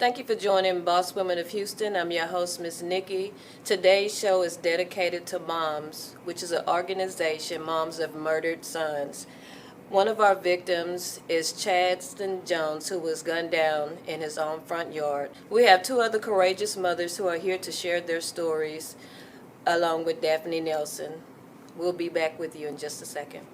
Thank you for joining Boss Women of Houston. I'm your host, Miss Nikki. Today's show is dedicated to Moms, which is an organization, Moms of Murdered Sons. One of our victims is Chadston Jones, who was gunned down in his own front yard. We have two other courageous mothers who are here to share their stories, along with Daphne Nelson. We'll be back with you in just a second.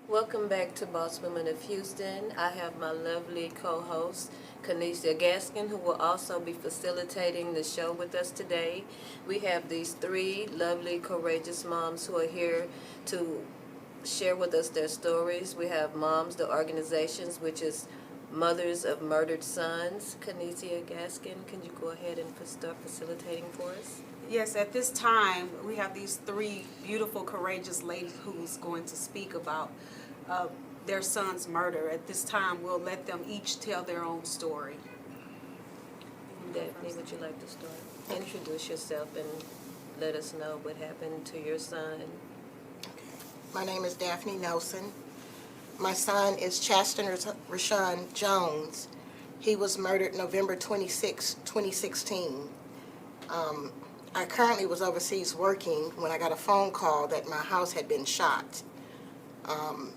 Welcome back to Boss Women of Houston. I have my lovely co-host, Kanisha Gaskin, who will also be facilitating the show with us today. We have these three lovely, courageous moms who are here to share with us their stories. We have Moms, the organizations, which is Mothers of Murdered Sons. Kanisha Gaskin, can you go ahead and start facilitating for us? Yes, at this time, we have these three beautiful, courageous ladies who's going to speak about their son's murder. At this time, we'll let them each tell their own story. Daphne, would you like to start? Introduce yourself and let us know what happened to your son. My name is Daphne Nelson. My son is Chadston Rashawn Jones. He was murdered November 26, 2016. I currently was overseas working when I got a phone call that my house had been shot.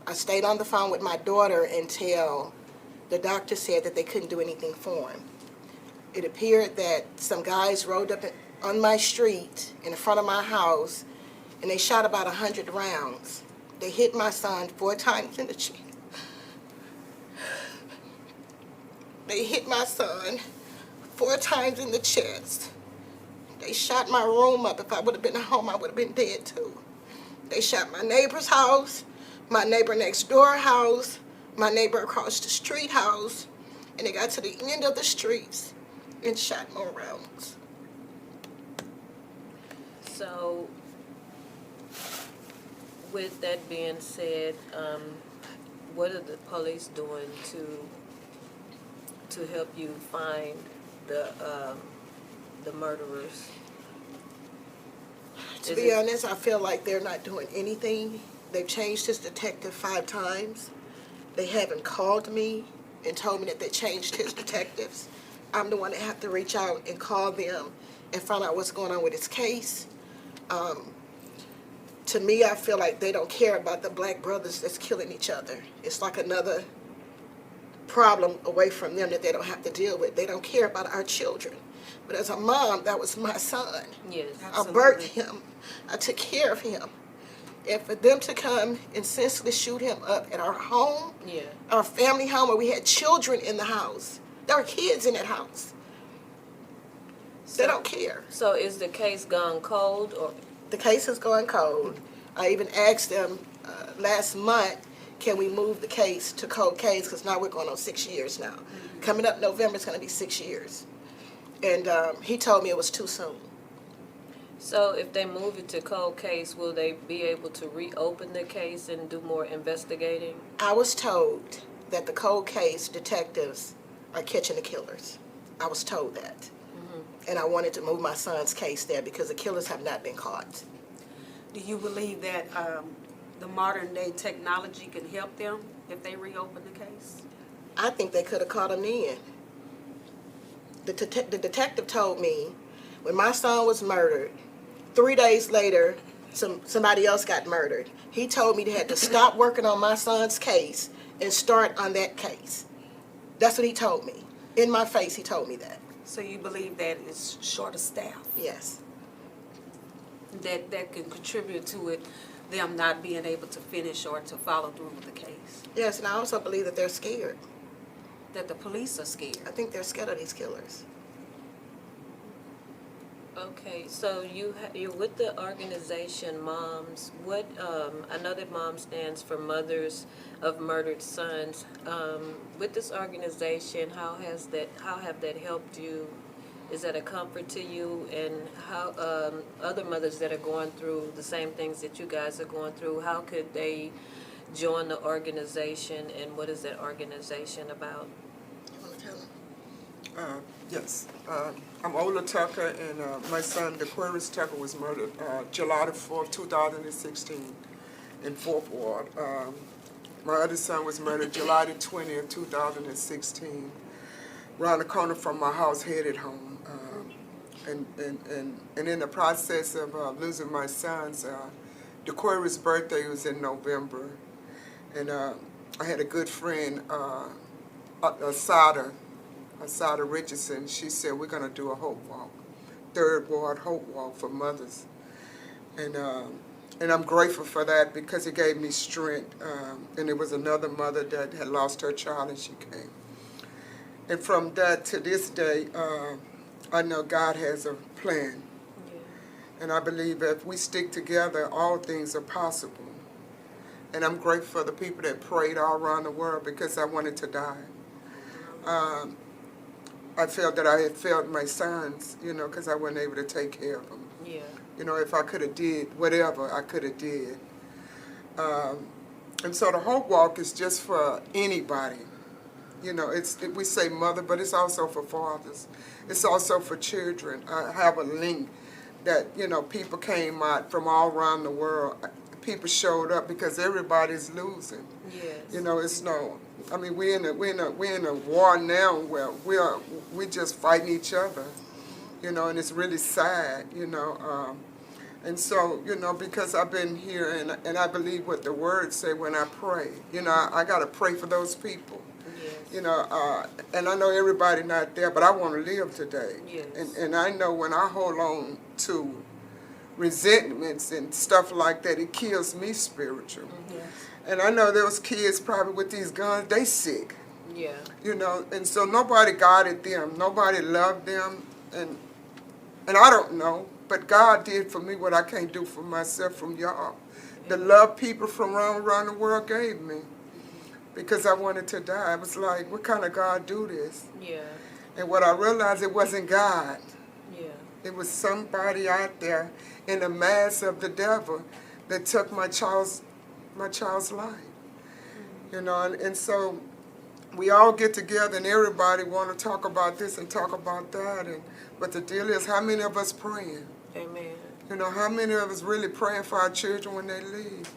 I stayed on the phone with my daughter until the doctor said that they couldn't do anything for him. It appeared that some guys rode up on my street in front of my house and they shot about 100 rounds. They hit my son 4 times in the chest. They hit my son 4 times in the chest. They shot my room up. If I would have been at home, I would have been dead too. They shot my neighbor's house, my neighbor next door house, my neighbor across the street house, and they got to the end of the streets and shot more rounds. So, with that being said, what are the police doing to help you find the murderers? To be honest, I feel like they're not doing anything. They've changed his detective 5 times. They haven't called me and told me that they changed his detectives. I'm the one that have to reach out and call them and find out what's going on with his case. To me, I feel like they don't care about the black brothers that's killing each other. It's like another problem away from them that they don't have to deal with. They don't care about our children. But as a mom, that was my son. Yes, absolutely. I birthed him. I took care of him. And for them to come and senselessly shoot him up at our home, our family home, where we had children in the house. There were kids in that house. They don't care. So is the case gone cold, or? The case is going cold. I even asked them last month, can we move the case to cold case, because now we're going on 6 years now. Mm-hmm. Coming up November, it's going to be 6 years. And he told me it was too soon. So if they move it to cold case, will they be able to reopen the case and do more investigating? I was told that the cold case detectives are catching the killers. I was told that. Mm-hmm. And I wanted to move my son's case there because the killers have not been caught. Do you believe that the modern day technology can help them if they reopen the case? I think they could have caught him then. The detective told me when my son was murdered, 3 days later, somebody else got murdered. He told me they had to stop working on my son's case and start on that case. That's what he told me. In my face, he told me that. So you believe that it's short of staff? Yes. That can contribute to it, them not being able to finish or to follow through with the case? Yes, and I also believe that they're scared. That the police are scared? I think they're scared of these killers. Okay, so you're with the organization Moms. What I know that Mom stands for Mothers of Murdered Sons. With this organization, how have that helped you? Is that a comfort to you? And how other mothers that are going through the same things that you guys are going through, how could they join the organization, and what is that organization about? You want to tell them? Yes. I'm Ola Tucker, and my son, DeQuarius Tucker, was murdered July the 4th, 2016, in 4th Ward. My other son was murdered July the 20th, 2016, around the corner from my house, headed home. And in the process of losing my sons, DeQuarius' birthday was in November, and I had a good friend, Asada Richardson. She said, we're going to do a hope walk, 3rd Ward hope walk for mothers. And I'm grateful for that because it gave me strength. And there was another mother that had lost her child, and she came. And from that to this day, I know God has a plan. Yeah. And I believe that if we stick together, all things are possible. And I'm grateful for the people that prayed all around the world because I wanted to die. I felt that I had failed my sons, because I wasn't able to take care of them. Yeah. If I could have did whatever I could have did. And so the Hope Walk is just for anybody. We say mother, but it's also for fathers. It's also for children. I have a link that, people came out from all around the world. People showed up because everybody's losing. Yes. It's no. I mean, we're in a war now where we're just fighting each other, and it's really sad, and so, because I've been here and I believe what the words say when I pray, I got to pray for those people, Yes. And I know everybody not there, but I want to live today, Yes. and I know when I hold on to resentments and stuff like that, it kills me spiritual. Yes. And I know those kids probably with these guns, they sick. Yeah. And so nobody guided them. Nobody loved them. And I don't know, but God did for me what I can't do for myself from y'all. The love people from around the world gave me. Because I wanted to die. I was like, what kind of God do this? Yeah. And what I realized, it wasn't God. Yeah. It was somebody out there in the mass of the devil that took my child's life. And so we all get together and everybody want to talk about this and talk about that. But the deal is, how many of us praying? Amen. How many of us really praying for our children when they leave?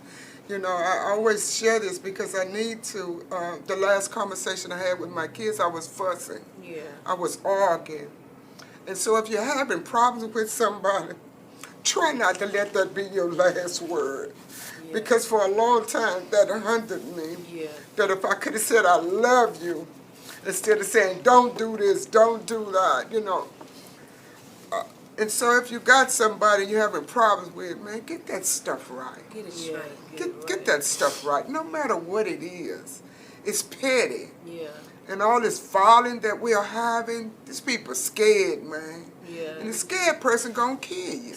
I always share this because I need to. The last conversation I had with my kids, I was fussing. Yeah. I was arguing. And so if you're having problems with somebody, try not to let that be your last word. Yeah. Because for a long time, that hunted me. Yeah. That if I could have said, I love you, instead of saying, don't do this, don't do that, and so if you got somebody you're having problems with, man, get that stuff right. Get it Yeah. straight. Get that stuff right, no matter what it is. It's petty. Yeah. And all this violence that we are having, these people scared, man. Yeah. And the scared person gonna kill you.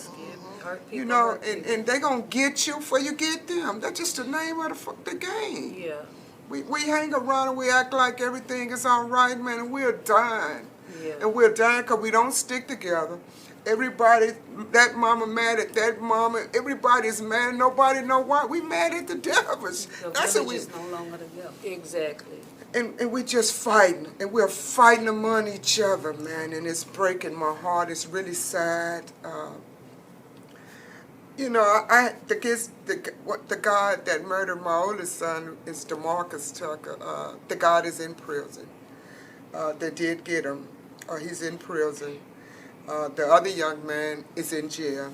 Hurt people, And they gonna get you before you get them. That's just the name of the game. Yeah. We hang around and we act like everything is all right, man, and we're dying. Yeah. And we're dying because we don't stick together. Everybody, that mama mad at that mama, everybody's mad, nobody know why. We mad at the devil. The That's what village we, is no longer together. Exactly. and we just fighting, and we're fighting among each other, man, and it's breaking my heart. It's really sad. The guy that murdered my oldest son is DeMarcus Tucker. The guy is in prison. They did get him. He's in prison. The other young man is in jail.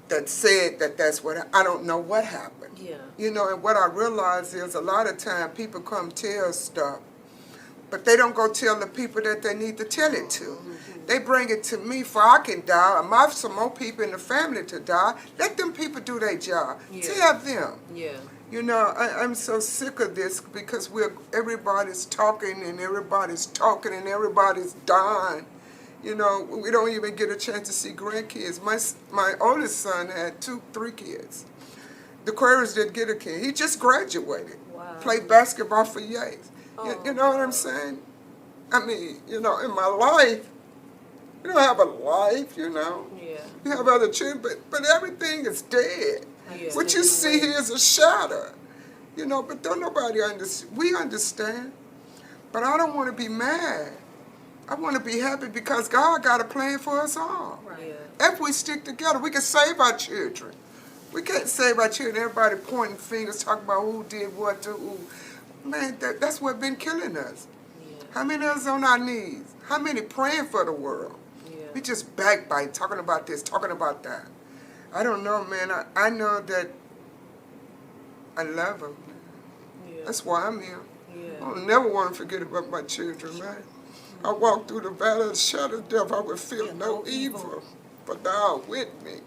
That said that's what I don't know what happened. Yeah. And what I realize is a lot of time people come tell stuff, but they don't go tell the people that they need to tell it to. Mm-hmm. They bring it to me for I can die, or some more people in the family to die. Let them people do their job. Yeah. Tell them. Yeah. I'm so sick of this because everybody's talking and everybody's talking and everybody's dying. We don't even get a chance to see grandkids. My oldest son had 3 kids. DeQuarius didn't get a kid. He just graduated. Wow. Played basketball for Yates. Oh. You know what I'm saying? I mean, in my life, you don't have a life, Yeah. You have other children, but everything is dead. Yeah. What you see here is a shadow. But don't nobody understand. We understand. But I don't want to be mad. I want to be happy because God got a plan for us all. Right. Yeah. If we stick together, we can save our children. We can't save our children. Everybody pointing fingers, talking about who did what to who. Man, that's what's been killing us. Yeah. How many of us on our knees? How many praying for the world? Yeah. We just backbite, talking about this, talking about that. I don't know, man. I know that I love them. Yeah. That's why I'm here. I Yeah. don't never want to forget about my children, man. I walk through the valley of the shadow of death, I would feel no evil, but thou art with me.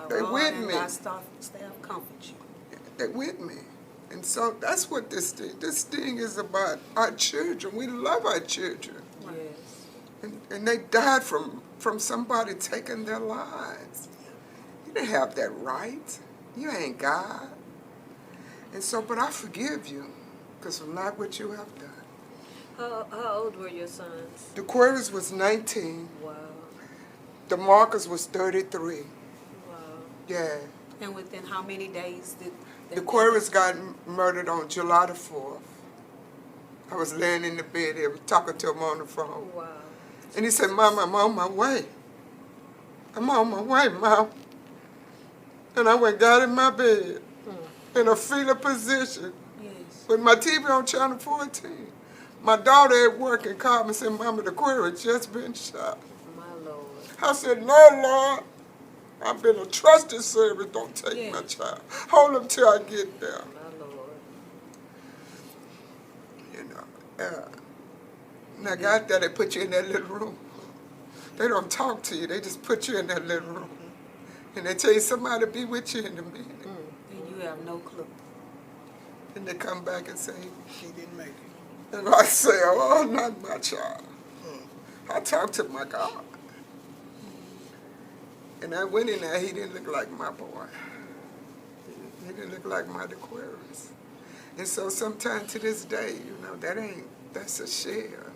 They with me. Thy staff comfort you. They're with me. And so that's what this thing is about, our children. We love our children. Yes. And they died from somebody taking their lives. You didn't have that right. You ain't God. And so, but I forgive you, because of not what you have done. How old were your sons? The Aquarius was 19. Wow. The Marcus was 33. Wow. Yeah. And within how many days did The Aquarius got murdered on July the 4th. I was laying in the bed there talking to him on the phone. Wow. And he said, Mom, I'm on my way. I'm on my way, Mom. And I went got in my bed in a fetal position Yes. with my TV on channel 14. My daughter at work and called me and said, Mama, the Aquarius just been shot. My Lord. I said, no, Lord. I've been a trusted servant. Don't take my child. Hold him till I get there. My Lord. You know. Now, God, they put you in that little room. They don't talk to you. They just put you in that little room. And they tell you somebody be with you in a minute. And you have no clue. And they come back and say, He didn't make it. and I say, oh, not my child. I talked to my God. And I went in there, he didn't look like my boy. He didn't look like my Aquarius. And so sometime to this day, you know, that's a share.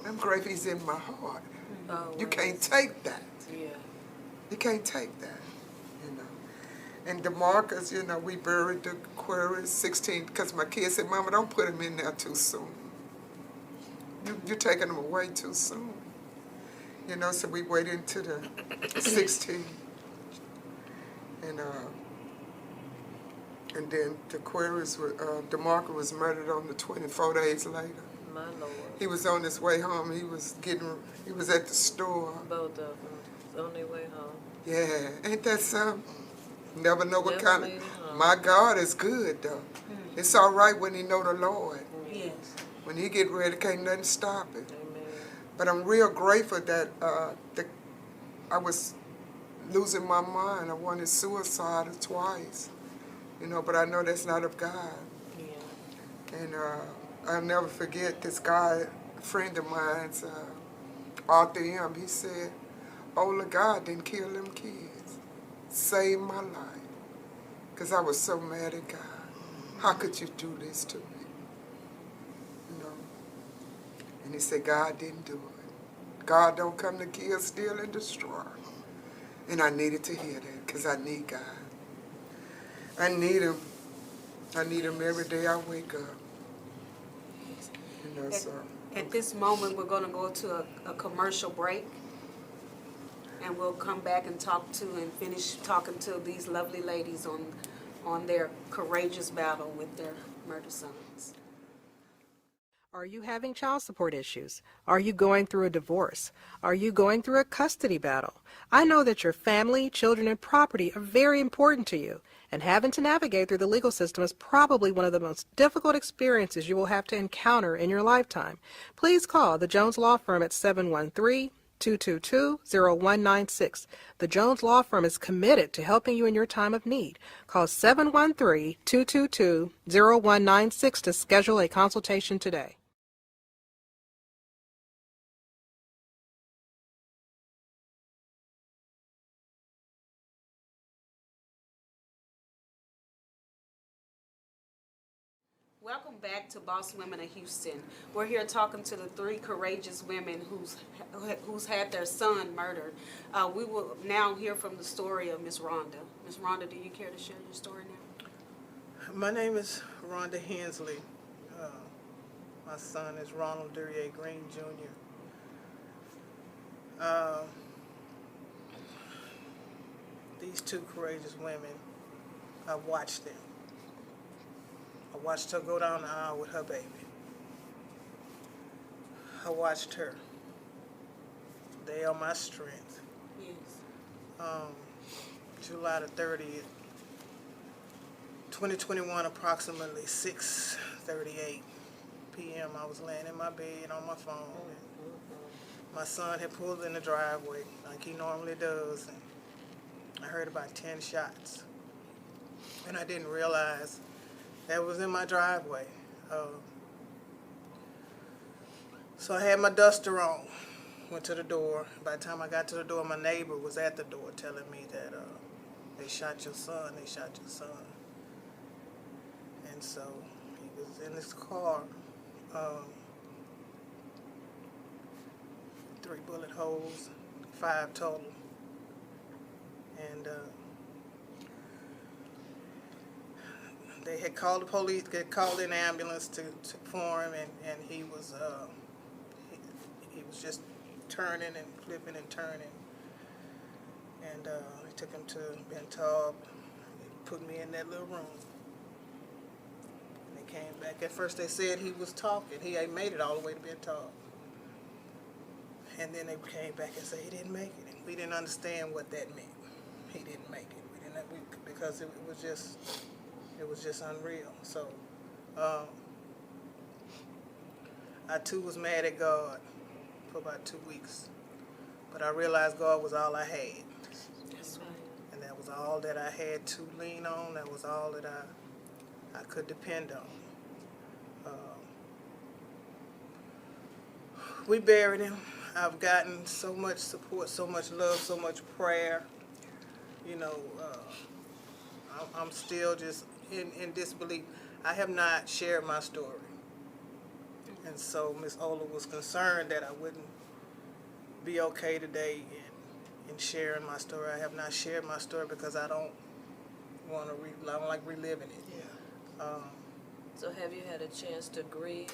I'm grateful he's in my heart. Oh, You can't take that. Yeah. You can't take that, you know. And DeMarcus, you know, we buried the Aquarius 16, because my kids said, Mama, don't put him in there too soon. You're taking him away too soon. You know, so we waited until the 16. And then the Aquarius, DeMarcus was murdered on the 24 days later. My Lord. He was on his way home. He was at the store. Both of them. On their way home. Yeah, ain't that something? Never know what Never kind made it of. home. My God is good though. It's all right when he know the Lord. Yes. When he get ready, can't nothing stop it. Amen. But I'm real grateful that I was losing my mind. I wanted suicide twice, you know. But I know that's not of God. Yeah. And I'll never forget this guy, a friend of mine's, Arthur M. He said, "Oh, God didn't kill them kids. Saved my life." Because I was so mad at God. How could you do this to me? You know? And he said, God didn't do it. God don't come to kill, steal, and destroy. And I needed to hear that because I need God. I need him. I need him every day I wake up. You know, so. At this moment, we're going to go to a commercial break. And we'll come back and finish talking to these lovely ladies on their courageous battle with their murder sons. Are you having child support issues? Are you going through a divorce? Are you going through a custody battle? I know that your family, children, and property are very important to you, and having to navigate through the legal system is probably one of the most difficult experiences you will have to encounter in your lifetime. Please call the Jones Law Firm at 713-222-0196. The Jones Law Firm is committed to helping you in your time of need. Call 713-222-0196 to schedule a consultation today. Welcome back to Boss Women of Houston. We're here talking to the three courageous women who's had their son murdered. We will now hear from the story of Miss Rhonda. Miss Rhonda, do you care to share your story now? My name is Rhonda Hensley. My son is Ronald Duryea Green Jr. Uh, these two courageous women, I watched them. I watched her go down the aisle with her baby. I watched her. They are my strength. Yes. July the 30th, 2021, approximately 6:38 p.m. I was laying in my bed on my phone. My son had pulled in the driveway like he normally does, and I heard about 10 shots. And I didn't realize that was in my driveway. So I had my duster on, went to the door. By the time I got to the door, my neighbor was at the door telling me that they shot your son, they shot your son. And so he was in his car, 3 bullet holes, 5 total. And they had called the police, they called an ambulance for him, and he was just turning and flipping and turning. And they took him to Bentall, put me in that little room. And they came back. At first they said he was talking. He had made it all the way to Bentall. And then they came back and said he didn't make it. And we didn't understand what that meant. He didn't make it. Because it was just unreal. So I too was mad at God for about 2 weeks. But I realized God was all I had. That's right. And that was all that I had to lean on. That was all that I could depend on. We buried him. I've gotten so much support, so much love, so much prayer. You know, I'm still just in disbelief. I have not shared my story. And so Miss Ola was concerned that I wouldn't be okay today in sharing my story. I have not shared my story because I don't want to. I don't like reliving it. Yeah. So have you had a chance to grieve?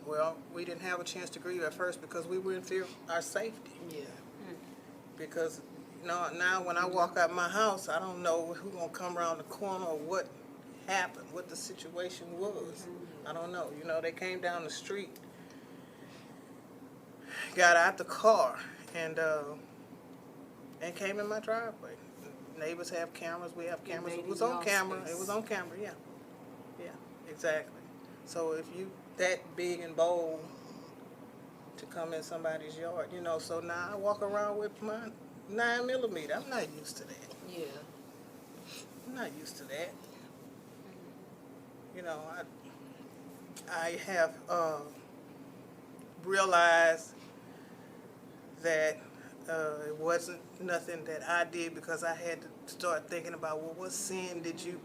Well, we didn't have a chance to grieve at first because we were in fear of our safety. Yeah. Because now when I walk out my house, I don't know who's gonna come around the corner or what happened, what the situation was. I don't know. You know, they came down the street, got out the car, and came in my driveway. Neighbors have cameras. We have cameras. It was on camera. It was on camera. Yeah. Yeah. Exactly. So if you that big and bold to come in somebody's yard, you know. So now I walk around with my 9mm. I'm not used to that. Yeah. I'm not used to that. You know, I have realized that it wasn't nothing that I did because I had to start thinking about, well, what sin did you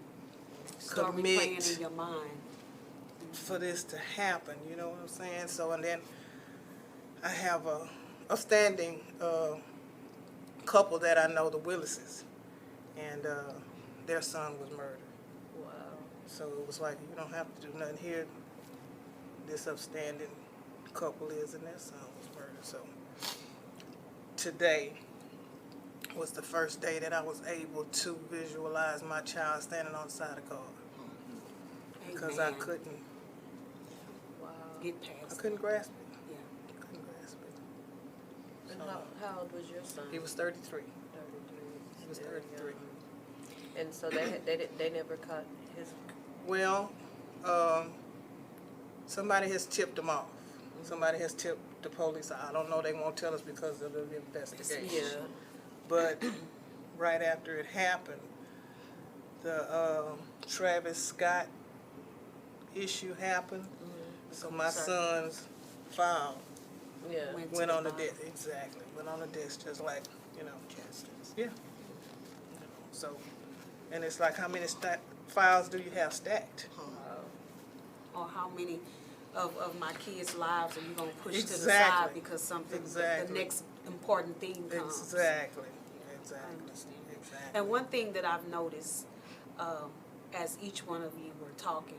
Start replaying commit in your mind. for this to happen? You know what I'm saying? So, and then I have a standing couple that I know, the Willises, and their son was murdered. Wow. So it was like, you don't have to do nothing here. This upstanding couple is, and their son was murdered. So today was the first day that I was able to visualize my child standing on the side of the car. Because I Amen. couldn't Wow. Get I past couldn't grasp it. Yeah. I couldn't grasp it. And So, how old was your son? he was 33. 33. He was Still 33. young. And so they never caught his. Well, somebody has tipped them off. Somebody has tipped the police. I don't know. They won't tell us because of the investigation. Yeah. But right after it happened, the Travis Scott issue happened. So my son's file Yeah. went on the desk. Exactly. Went on the desk just like, you know. Yeah. So, and it's like, how many files do you have stacked? Or how many of my kids' lives are you going to push to the side Exactly. because something, the Exactly. next important thing comes. Exactly. I Exactly. understand. Exactly. And one thing that I've noticed, as each one of you were talking,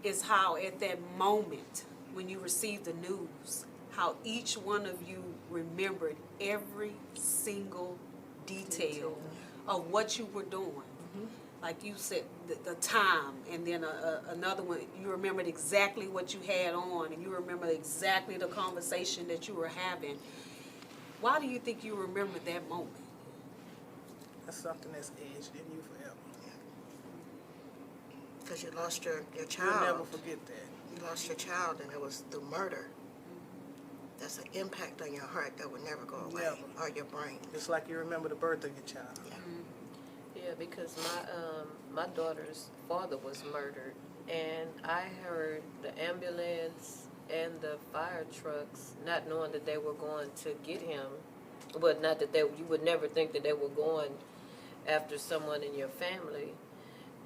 is how at that moment when you received the news, how each one of you remembered every single detail of what you were doing. Like you said, the time, and then another one, you remembered exactly what you had on, and you remember exactly the conversation that you were having. Why do you think you remembered that moment? That's something that's aged in you forever. Because you lost your You'll child. never forget that. You lost your child, and it was through murder. That's an impact on your heart that will never go away, Never. or your brain. It's like you remember the birth of your child. Yeah, because my daughter's father was murdered, and I heard the ambulance and the fire trucks, not knowing that they were going to get him, but not that you would never think that they were going after someone in your family.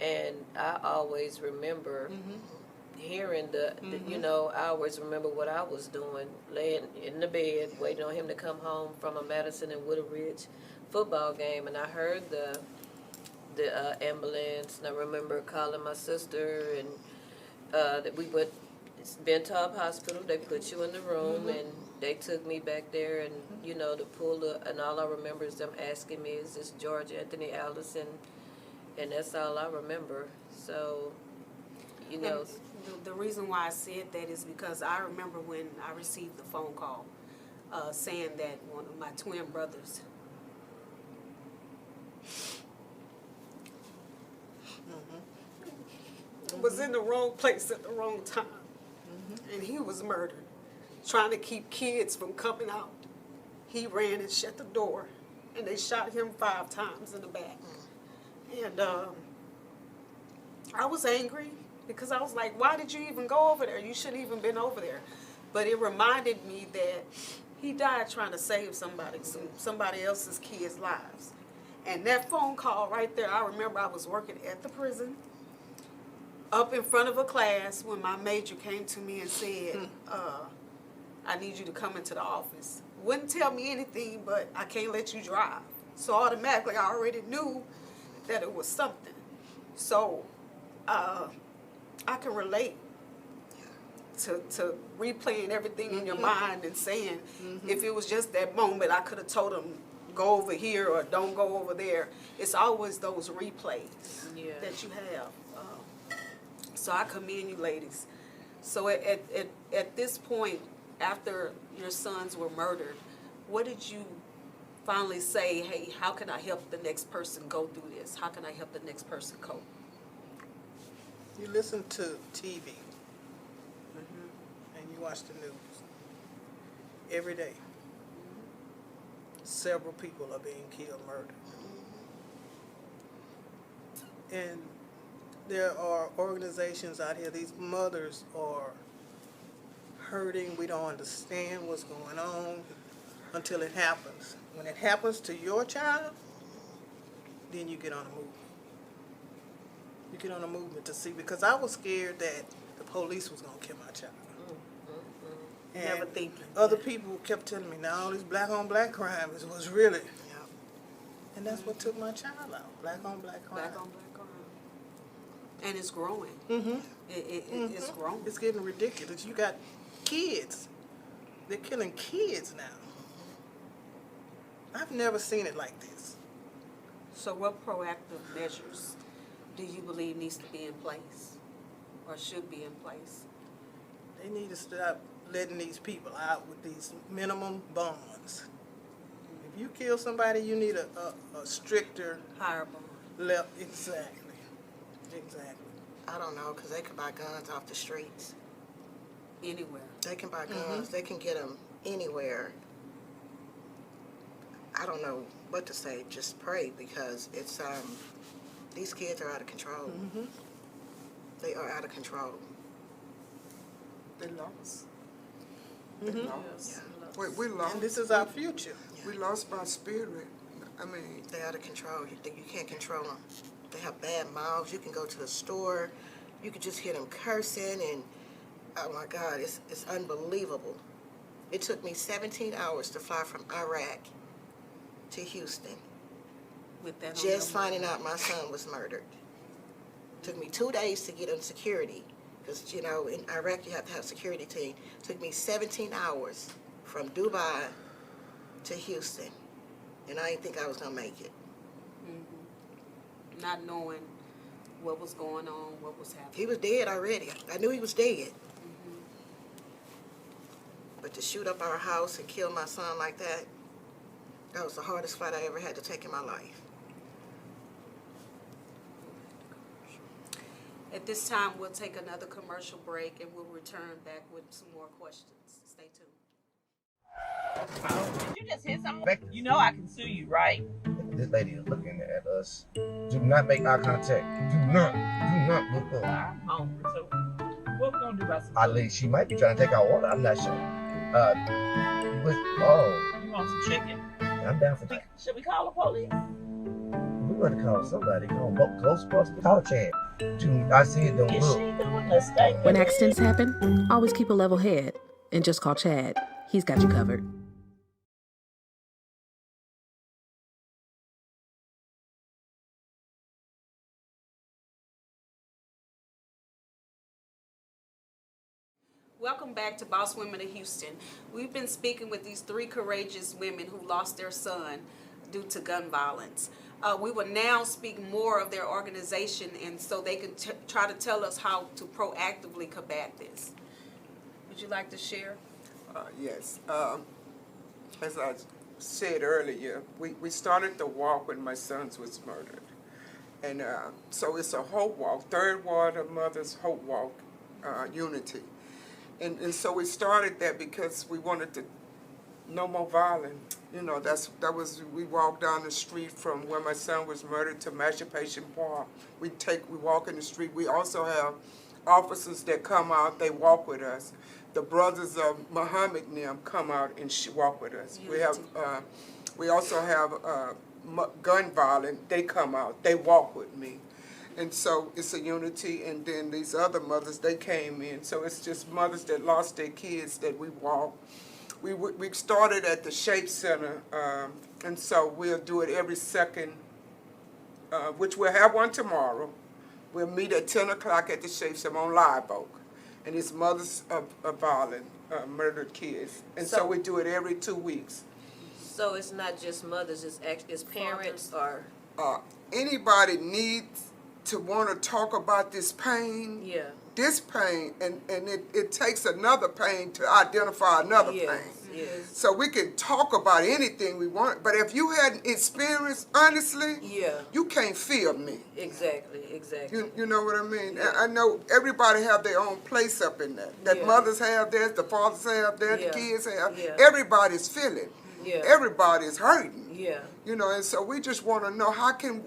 And I always remember hearing I always remember what I was doing, laying in the bed, waiting on him to come home from a Madison and Wooded Ridge football game, and I heard the ambulance, and I remember calling my sister, and that we went Bentop Hospital. They put you in the room, and they took me back there, and to pull and all I remember is them asking me, "Is this George Anthony Allison?" And that's all I remember. So, And the reason why I said that is because I remember when I received the phone call saying that one of my twin brothers was in the wrong place at the wrong time, and he was murdered, trying to keep kids from coming out. He ran and shut the door, and they shot him 5 times in the back. And I was angry because I was like, why did you even go over there? You shouldn't even been over there. But it reminded me that he died trying to save somebody else's kids' lives. And that phone call right there, I remember I was working at the prison, up in front of a class, when my major came to me and said, I need you to come into the office. Wouldn't tell me anything, but I can't let you drive. So automatically I already knew that it was something. So I can relate to replaying everything in your mind and saying, if it was just that moment, I could have told him, go over here or don't go over there. It's always those replays that you have. So I commend you, ladies. So at this point, after your sons were murdered, what did you finally say, hey, how can I help the next person go through this? How can I help the next person cope? You listen to TV and you watch the news every day. Several people are being killed, murdered. And there are organizations out here, these mothers are hurting. We don't understand what's going on until it happens. When it happens to your child, then you get on a movement. You get on a movement to see, because I was scared that the police was going to kill my child. And Never thinking. other people kept telling me, no, this black on black crime was really. Yeah. And that's what took my child out, black on black crime. Black on black crime. And it's growing. It's growing. It's getting ridiculous. You got kids. They're killing kids now. I've never seen it like this. So what proactive measures do you believe needs to be in place or should be in place? They need to stop letting these people out with these minimum bonds. If you kill somebody, you need a stricter Higher bond. level. Exactly. I don't know, because they can buy guns off the streets. Anywhere. They can buy guns. They can get them anywhere. I don't know what to say. Just pray, because it's these kids are out of control. They are out of control. They lost. They lost. Yeah. We lost. And this is our future. We lost by spirit. I mean, They're out of control. You can't control them. They have bad mouths. You can go to the store. You can just hear them cursing, and oh my God, it's unbelievable. It took me 17 hours to fly from Iraq to Houston, With that on just your finding out my son was murdered. Took me 2 days to get on security, because in Iraq you have to have a security team. Took me 17 hours from Dubai to Houston, and I didn't think I was gonna make it. Not knowing what was going on, what was happening. He was dead already. I knew he was dead. But to shoot up our house and kill my son like that, that was the hardest fight I ever had to take in my life. At this time, we'll take another commercial break and we'll return back with some more questions. Stay tuned. Did you just hit something? You know I can sue you, right? This lady is looking at us. Do not make eye contact. Do not look up. I'm hungry, so what we gonna do about some she might be trying to take our water. I'm not sure. You want some chicken? I'm down for that. Should we call the police? We're going to call somebody. Call Ghostbusters. Call Chad. I see it don't look. When accidents happen, always keep a level head and just call Chad. He's got you covered. Welcome back to Boss Women of Houston. We've been speaking with these 3 courageous women who lost their son due to gun violence. We will now speak more of their organization, and so they can try to tell us how to proactively combat this. Would you like to share? Yes. As I said earlier, we started the walk when my son was murdered. And so it's a hope walk, Third Ward of Mothers Hope Walk, Unity. And so we started that because we wanted to no more violence. You know, we walked down the street from where my son was murdered to Emancipation Park. We walk in the street. We also have officers that come out, they walk with us. The brothers of Muhammad and them come out and walk with us. We also have gun violence, they come out, they walk with me. And so it's a unity, and then these other mothers, they came in. So it's just mothers that lost their kids that we walk. We started at the Shape Center, and so we'll do it every second, which we'll have one tomorrow. We'll meet at 10 o'clock at the Shape Center on Live Oak. And it's mothers of violent, murdered kids. And so we do it every 2 weeks. So it's not just mothers, it's parents or... Anybody needs to want to talk about this pain, this pain, and it takes another pain to identify another pain. Yes. So we can talk about anything we want, but if you hadn't experienced, honestly, you can't feel me. Exactly. You know what I mean? I know everybody have their own place up in that. That mothers have theirs, the fathers have theirs, the kids have. Everybody's feeling. Everybody's hurting. You know, and so we just want to know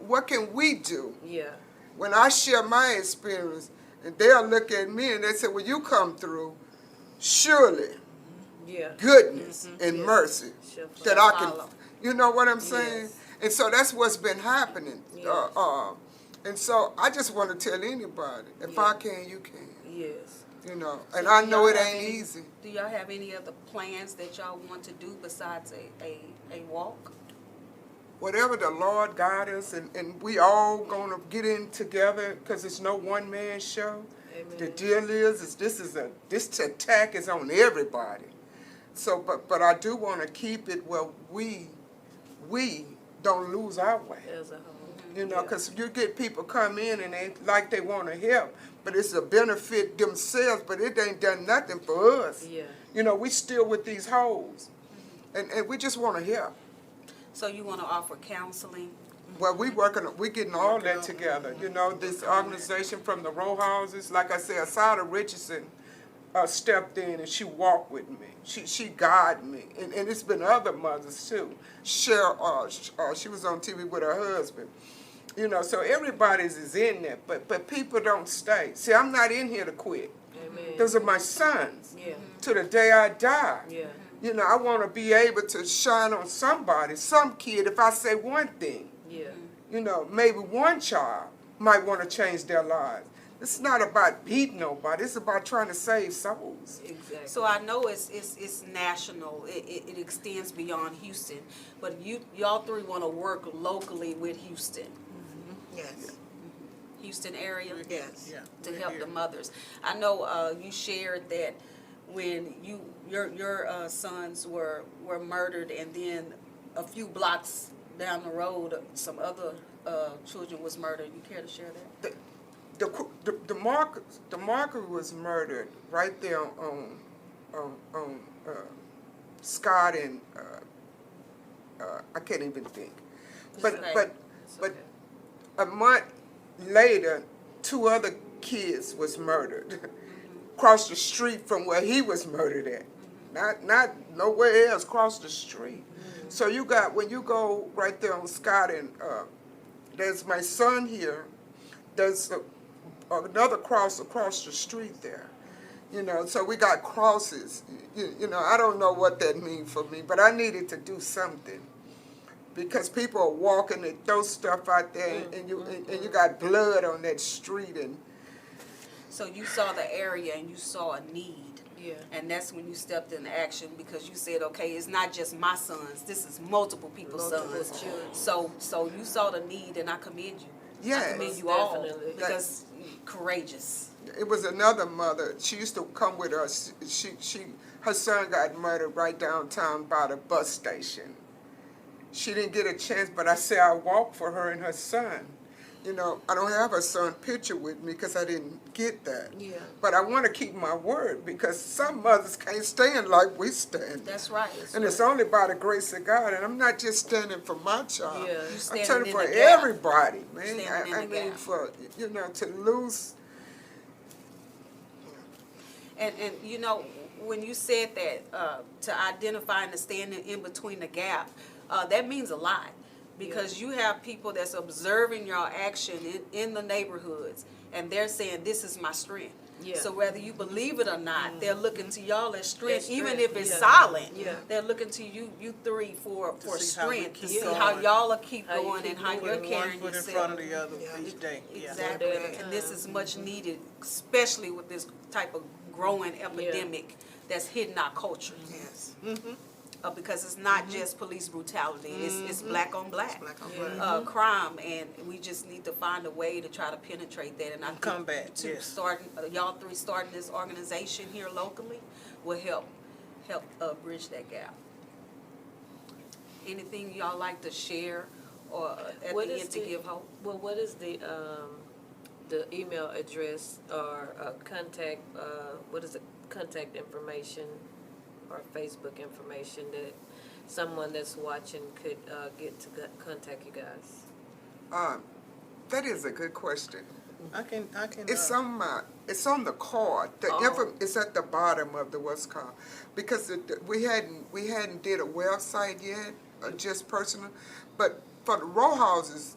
what can we do? When I share my experience, and they'll look at me and they say, well, you come through, surely goodness and mercy that I can, you know what I'm saying? And so that's what's been happening. And so I just want to tell anybody, if I can, you can. Yes. You know, and I know it ain't easy. Do y'all have any other plans that y'all want to do besides a walk? Whatever the Lord guide us, and we all gonna get in together, because it's no one man show. Amen. The deal is this attack is on everybody. So, but I do want to keep it where we don't lose our way. As a whole. You know, because you get people come in and they want to help, but it's a benefit themselves, but it ain't done nothing for us. You know, we still with these hoes, and we just want to help. So you want to offer counseling? Well, we getting all that together. You know, this organization from the row houses, like I said, Asada Richardson stepped in and she walked with me. She guided me, and it's been other mothers too. Cheryl, she was on TV with her husband. You know, so everybody's is in there, but people don't stay. See, I'm not in here to quit. Amen. Those are my sons. To the day I die. You know, I want to be able to shine on somebody, some kid, if I say one thing. You know, maybe one child might want to change their lives. It's not about beating nobody. It's about trying to save souls. Exactly. So I know it's national. It extends beyond Houston, but y'all 3 want to work locally with Houston. Yes. Houston area. Yes. To help the mothers. I know you shared that when your sons were murdered, and then a few blocks down the road, some other children was murdered. You care to share that? The marker was murdered right there on Scott and I can't even think. But a month later, 2 other kids was murdered across the street from where he was murdered at. Not nowhere else, across the street. So you got, when you go right there on Scott and there's my son here, there's another cross across the street there. You know, so we got crosses. You know, I don't know what that means for me, but I needed to do something. Because people are walking and throw stuff out there, and you got blood on that street. And so you saw the area and you saw a need. Yeah. And that's when you stepped into action, because you said, okay, it's not just my sons, this is multiple people's sons. So you saw the need, and I commend you. yes, I commend you all, definitely. because courageous. it was another mother. She used to come with us. Her son got murdered right downtown by the bus station. She didn't get a chance, but I said I walked for her and her son. You know, I don't have her son picture with me because I didn't get that. Yeah. But I want to keep my word, because some mothers can't stand like we stand. That's right. And it's only by the grace of God. And I'm not just standing for my child. Yeah. You I'm standing standing in for the gap. everybody, man. Standing in I the mean, gap. for, you know, to lose. And you know, when you said that, to identify and to stand in between the gap, that means a lot. Because you have people that's observing your action in the neighborhoods, and they're saying, this is my strength. Yeah. So whether you believe it or not, they're looking to y'all as strength, As even strength, if it's yeah. silent. Yeah. They're looking to you three for see how we strength, to keep see how going. y'all will keep How you going keep and how you're Putting one carrying foot in yourself. front of the other each day. Yeah. Exactly, One day at a and this time. is much needed, especially with this type of growing epidemic that's hitting our culture. Yes. Because it's not just police brutality, it's black on black. Black on black. Crime, and we just need to find a way to try to penetrate that. And I think Combat, to yes. starting, y'all three starting this organization here locally will help bridge that gap. Anything y'all like to share, or at What the is end to give hope? Well, what is the email address or contact? What is the contact information or Facebook information that someone that's watching could get to contact you guys? That is a good question. I can. It's on the card. It's at the bottom of the what's called, because we hadn't did a website yet, just personal, but for the row houses,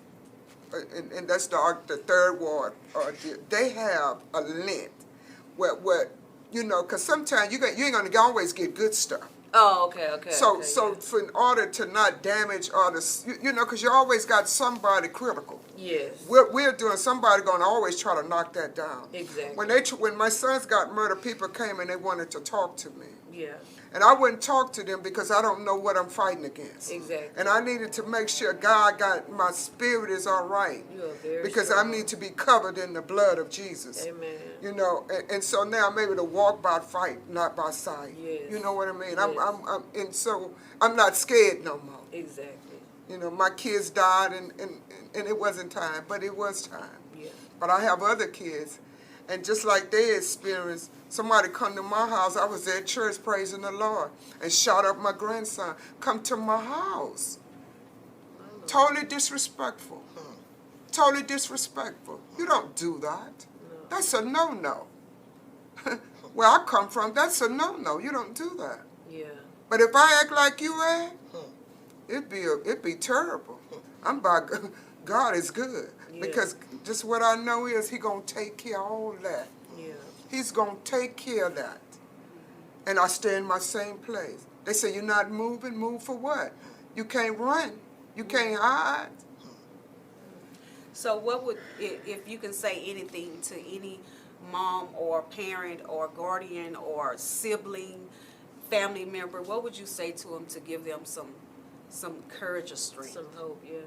and that's the third ward, they have a link where you know, because sometimes you ain't gonna always get good stuff. Oh, okay. So yeah. for in order to not damage others, you know, because you always got somebody critical. Yes. We're doing, somebody gonna always try to knock that down. Exactly. When my sons got murdered, people came and they wanted to talk to me. Yeah. And I wouldn't talk to them because I don't know what I'm fighting against. Exactly. And I needed to make sure God got, my spirit is all right. You are very because strong. I need to be covered in the blood of Jesus. Amen. You know, and so now I'm able to walk by fight, not by sight. Yes. You know what I mean? Yes. And so I'm not scared no more. Exactly. You know, my kids died and it wasn't time, but it was time. Yeah. But I have other kids, and just like they experienced, somebody come to my house, I was at church praising the Lord, and shot up my grandson, come to my house. Totally disrespectful. Totally disrespectful. You don't do that. That's a no-no. Where I come from, that's a no-no. You don't do that. Yeah. But if I act like you act, it'd be terrible. I'm by God is good. Yeah. Because just what I know is He gonna take care of all that. Yeah. He's gonna take care of that. And I stay in my same place. They say you're not moving. Move for what? You can't run. You can't hide. So what would, if you can say anything to any mom or parent or guardian or sibling, family member, what would you say to them to give them some courage or strength? Some hope, yeah.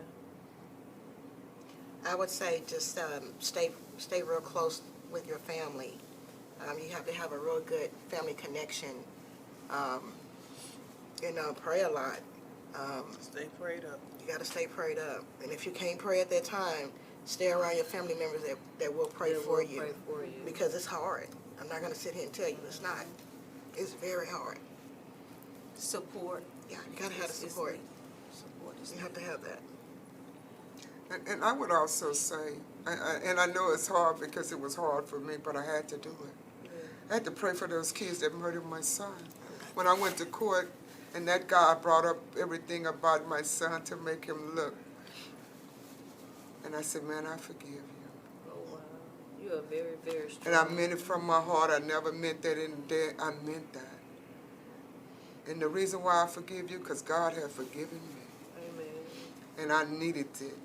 I would say just stay real close with your family. You have to have a real good family connection. Pray a lot. Stay prayed up. You got to stay prayed up. And if you can't pray at that time, stay around your family members that will pray for you. Pray for you. Because it's hard. I'm not going to sit here and tell you it's not. It's very hard. Support. Yeah, you got to have the support. Support is You have to have that. And I would also say, and I know it's hard because it was hard for me, but I had to do it. I had to pray for those kids that murdered my son. When I went to court, and that guy brought up everything about my son to make him look. And I said, man, I forgive you. Oh, wow. You are very, very strong. And I meant it from my heart. I never meant that in there. I meant that. And the reason why I forgive you, because God has forgiven me. Amen. And I needed it.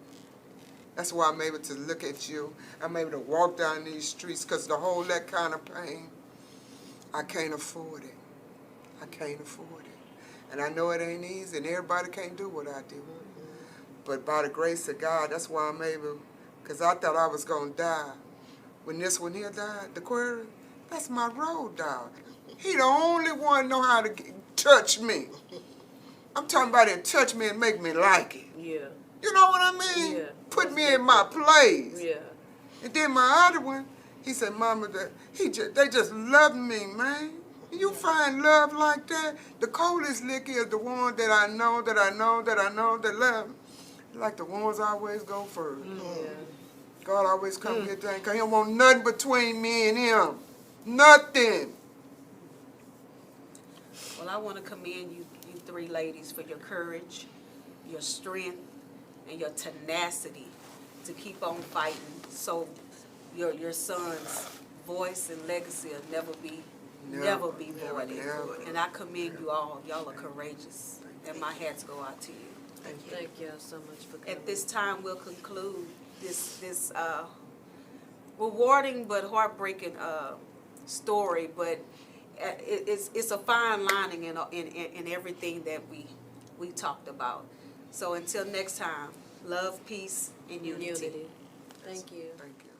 That's why I'm able to look at you. I'm able to walk down these streets, because to hold that kind of pain, I can't afford it. I can't afford it. And I know it ain't easy, and everybody can't do what I do. But by the grace of God, that's why I'm able, because I thought I was going to die. When this one here died, the Query, that's my road dog. He the only one know how to touch me. I'm talking about it, touch me and make me like it. Yeah. You know what I mean? Yeah. Put me in my place. Yeah. And then my other one, he said, Mama, they just love me, man. You find love like that? The coldest lick is the one that I know that love. Like the ones always go first. Yeah. God always come get that, because he don't want nothing between me and him. Nothing. Well, I want to commend you three ladies for your courage, your strength, and your tenacity to keep on fighting, so your son's voice and legacy will never be voided. Never. And I commend you all. Y'all are courageous, and my hats go out to you. Thank y'all so much for coming. At this time, we'll conclude this rewarding but heartbreaking story. But it's a fine lining in everything that we talked about. So until next time, love, peace, and unity. Thank you. Thank you.